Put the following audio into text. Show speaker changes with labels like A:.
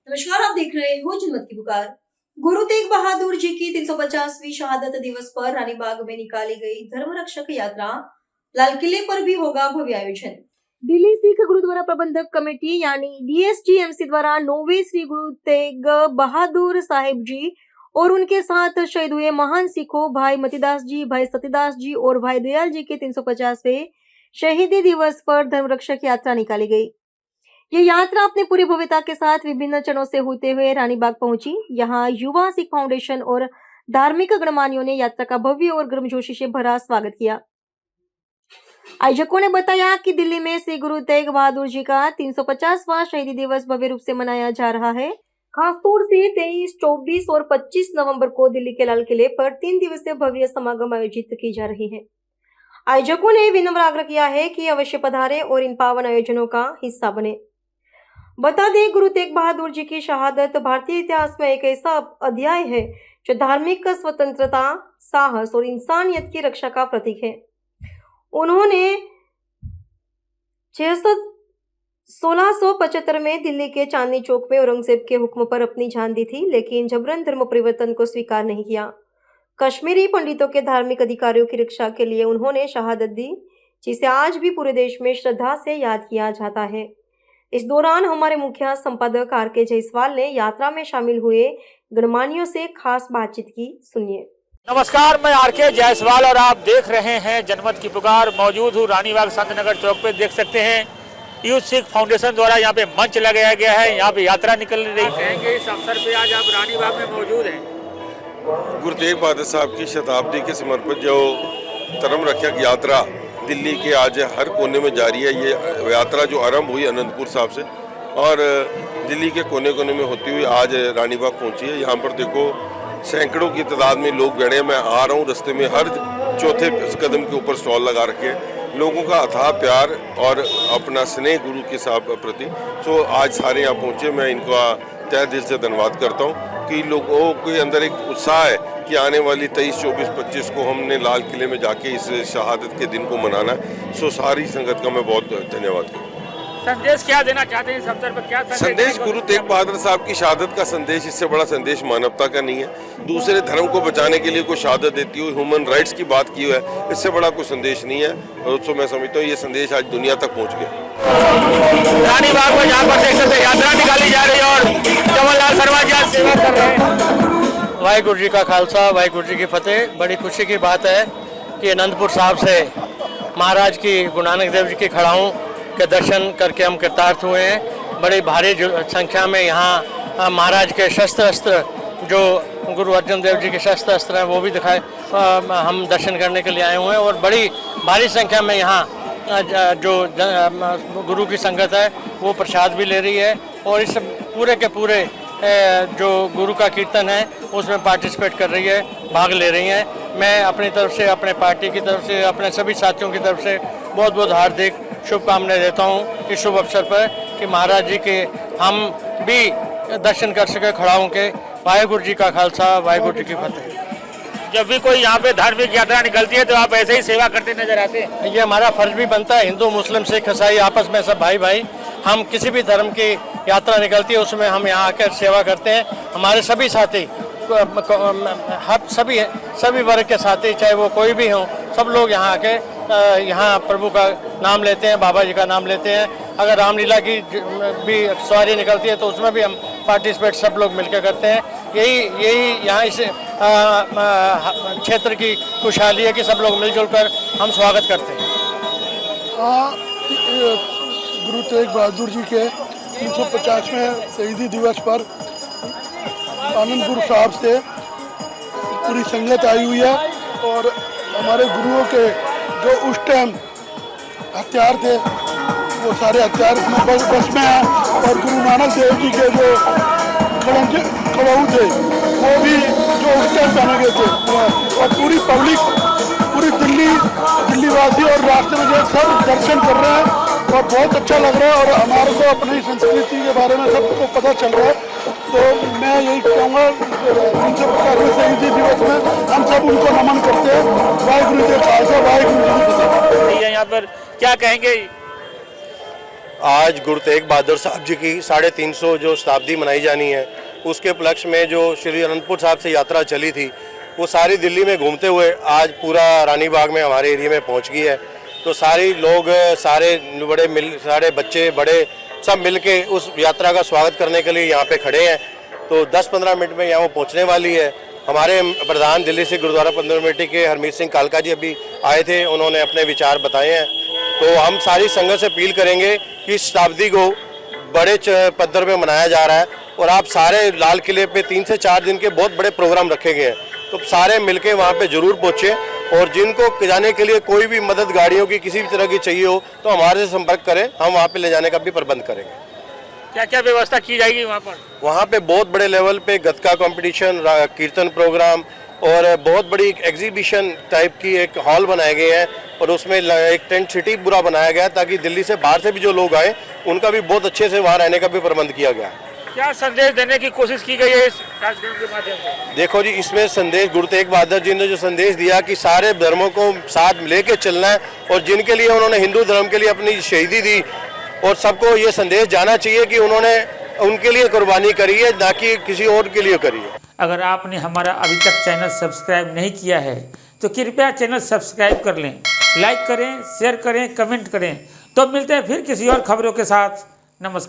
A: नमस्कार, आप देख रहे हो जनमत की पुकार। गुरु तेग बहादुर जी की 350वीं शहादत दिवस पर रानीबाग में निकाली गई धर्म रक्षक यात्रा। लाल किले पर भी होगा भव्य आयोजन। दिल्ली सिख गुरुद्वारा प्रबंधक कमेटी यानी DSGMC द्वारा 9वें श्री गुरु तेग बहादुर साहिब जी और उनके साथ शहीद हुए महान सिखों भाई मतीदास जी, भाई सतीदास जी और भाई दयाल जी के 350वें शहीदी दिवस पर धर्म रक्षक यात्रा निकाली गई। ये यात्रा अपनी पूरी भव्यता के साथ विभिन्न चरणों से होते हुए रानीबाग पहुंची। यहाँ युवा सिख फाउंडेशन और धार्मिक गणमान्यों ने यात्रा का भव्य और गर्मजोशी से भरा स्वागत किया। आयोजकों ने बताया कि दिल्ली में श्री गुरु तेग बहादुर जी का 350वां शहीदी दिवस भव्य रूप से मनाया जा रहा है। खासतौर से 23, 24 और 25 नवंबर को दिल्ली के लाल किले पर 3 दिवसीय भव्य समागम आयोजित की जा रही है। आयोजकों ने विनम्र आग्रह किया है कि अवश्य पधारें और इन पावन आयोजनों का हिस्सा बने। बता दें, गुरु तेग बहादुर जी की शहादत भारतीय इतिहास में एक ऐसा अध्याय है जो धार्मिक स्वतंत्रता, साहस और इंसानियत की रक्षा का प्रतीक है। उन्होंने 1675 में दिल्ली के चांदनी चौक में औरंगजेब के हुक्म पर अपनी जान दी थी, लेकिन जबरन धर्म परिवर्तन को स्वीकार नहीं किया। कश्मीरी पंडितों के धार्मिक अधिकारों की रक्षा के लिए उन्होंने शहादत दी, जिसे आज भी पूरे देश में श्रद्धा से याद किया जाता है। इस दौरान हमारे मुख्य संपादक RK जायसवाल ने यात्रा में शामिल हुए गणमान्यों से खास बातचीत की। सुनिए।
B: नमस्कार, मैं RK जायसवाल और आप देख रहे हैं जनमत की पुकार। मौजूद हूँ रानीबाग संत नगर चौक पे। देख सकते हैं यूथ सिख फाउंडेशन द्वारा यहाँ पे मंच लगाया गया है। यहाँ पे यात्रा निकल रही है। इस अवसर पे आज आप रानीबाग में मौजूद हैं।
C: गुरु तेग बहादुर साहब की शताब्दी के समर्पित जो धर्म रक्षक यात्रा दिल्ली के आज हर कोने में जारी है। ये यात्रा जो आरंभ हुई अनंतपुर साहब से और दिल्ली के कोने कोने में होती हुई आज रानीबाग पहुंची है। यहाँ पर देखो सैकड़ों की तादाद में लोग गए। मैं आ रहा हूँ, रास्ते में हर चौथे कदम के ऊपर स्टॉल लगा रखे लोगों का अथाह प्यार और अपना स्नेह गुरु के साथ प्रति। तो आज सारे यहाँ पहुँचे। मैं इनका तहे दिल से धन्यवाद करता हूँ कि लोगों के अंदर एक उत्साह है कि आने वाली 23, 24, 25 को हमने लाल किले में जाके इस शहादत के दिन को मनाना है। सो सारी संगत का मैं बहुत धन्यवाद करूँ।
B: संदेश क्या देना चाहते हैं इस अवसर पर? क्या
C: संदेश? गुरु तेग बहादुर साहब की शहादत का संदेश, इससे बड़ा संदेश मानवता का नहीं है। दूसरे धर्म को बचाने के लिए कोई शहादत देती हुई ह्यूमन राइट्स की बात की है, इससे बड़ा कोई संदेश नहीं है। और तो मैं समझता हूँ ये संदेश आज दुनिया तक पहुँच गया।
B: रानीबाग में जहाँ पर देख सकते यात्रा निकाली जा रही है और जवाहरलाल शर्मा जी आज सेवा कर रहे हैं।
D: वाहिगुरु जी का खालसा, वाहिगुरु जी की फतेह। बड़ी खुशी की बात है कि अनंतपुर साहब से महाराज की गुरु नानक देव जी की खड़ाऊं के दर्शन करके हम कृतार्थ हुए हैं। बड़ी भारी संख्या में यहाँ महाराज के शस्त्र अस्त्र, जो गुरु अर्जन देव जी के शस्त्र अस्त्र हैं, वो भी दिखाए हम दर्शन करने के लिए आए हुए हैं। और बड़ी भारी संख्या में यहाँ जो गुरु की संगत है वो प्रसाद भी ले रही है और इस पूरे के पूरे जो गुरु का कीर्तन है उसमें पार्टिसिपेट कर रही है, भाग ले रही हैं। मैं अपनी तरफ से, अपने पार्टी की तरफ से, अपने सभी साथियों की तरफ से बहुत बहुत हार्दिक शुभकामनाएं देता हूं इस शुभ अवसर पर कि महाराज जी के हम भी दर्शन कर सके खड़ाऊं के। वाहिगुरु जी का खालसा, वाहिगुरु जी की फतेह।
B: जब भी कोई यहाँ पे धार्मिक यात्रा निकलती है तो आप ऐसे ही सेवा करते नजर आते हैं।
D: ये हमारा फर्ज भी बनता है। हिंदू, मुस्लिम, सिख, ईसाई आपस में सब भाई भाई। हम किसी भी धर्म की यात्रा निकलती है उसमें हम यहाँ आकर सेवा करते हैं। हमारे सभी साथी, सभी वर्ग के साथी, चाहे वो कोई भी हो, सब लोग यहाँ आके यहाँ प्रभु का नाम लेते हैं, बाबा जी का नाम लेते हैं। अगर रामलीला की भी सवारी निकलती है तो उसमें भी हम पार्टिसिपेट सब लोग मिलकर करते हैं। यही यहाँ इस क्षेत्र की खुशहाली है कि सब लोग मिलजुल कर हम स्वागत करते हैं।
E: गुरु तेग बहादुर जी के 350वें शहीदी दिवस पर आनंदपुर साहब से पूरी संगत आई हुई है और हमारे गुरुओं के जो उस टाइम हथियार थे वो सारे हथियार बस में हैं और गुरु नानक देव जी के जो खड़ाऊ थे वो भी जो उस टाइम पहने गए थे। और पूरी पब्लिक, पूरी दिल्ली वासी और रास्ते में जो सब दर्शन कर रहे हैं और बहुत अच्छा लग रहा है और हमारे को अपनी संस्कृति के बारे में सबको पता चल रहा है। तो मैं यही कहूँगा 350वें शहीदी दिवस में हम सब उनको नमन करते हैं। वाहिगुरु जी का खालसा, वाहिगुरु जी की फतेह।
B: यहाँ पर क्या कहेंगे?
F: आज गुरु तेग बहादुर साहब जी की 350 जो शताब्दी मनाई जानी है, उसके उपलक्ष्य में जो श्री अनंतपुर साहब से यात्रा चली थी, वो सारी दिल्ली में घूमते हुए आज पूरा रानी बाग में हमारे एरिया में पहुंच गई है। तो सारे लोग, सारे बच्चे बड़े सब मिलके उस यात्रा का स्वागत करने के लिए यहाँ पे खड़े हैं। तो 10-15 मिनट में यहाँ वो पहुँचने वाली है। हमारे प्रधान दिल्ली से गुरुद्वारा 15 कमेटी के हरमीत सिंह कालका जी अभी आए थे, उन्होंने अपने विचार बताए हैं। तो हम सारी संगत से अपील करेंगे कि इस शताब्दी को बड़े पद्धर में मनाया जा रहा है और आप सारे लाल किले पे 3 से 4 दिन के बहुत बड़े प्रोग्राम रखे गए हैं, तो सारे मिलके वहाँ पे जरूर पहुँचे। और जिनको जाने के लिए कोई भी मदद गाड़ियों की किसी भी तरह की चाहिए हो तो हमारे से संपर्क करें, हम वहाँ पे ले जाने का भी प्रबंध करेंगे।
B: क्या क्या व्यवस्था की जाएगी वहाँ पर?
F: वहाँ पे बहुत बड़े लेवल पे गतका कंपटीशन, कीर्तन प्रोग्राम और बहुत बड़ी एग्जीबिशन टाइप की एक हॉल बनाए गए हैं और उसमें एक टेंट सिटी पूरा बनाया गया है ताकि दिल्ली से बाहर से भी जो लोग आए उनका भी बहुत अच्छे से वहाँ रहने का भी प्रबंध किया गया है।
B: क्या संदेश देने की कोशिश की गई है इस कार्यक्रम के माध्यम से?
F: देखो जी, इसमें संदेश गुरु तेग बहादुर जी ने जो संदेश दिया कि सारे धर्मों को साथ लेके चलना है और जिनके लिए उन्होंने हिंदू धर्म के लिए अपनी शहीदी दी, और सबको ये संदेश जाना चाहिए कि उन्होंने उनके लिए कुर्बानी करी है, ना कि किसी और के लिए करी है।
B: अगर आपने हमारा अभी तक चैनल सब्सक्राइब नहीं किया है तो कृपया चैनल सब्सक्राइब कर लें, लाइक करें, शेयर करें, कमेंट करें। तो मिलते हैं फिर किसी और खबरों के साथ। नमस्कार।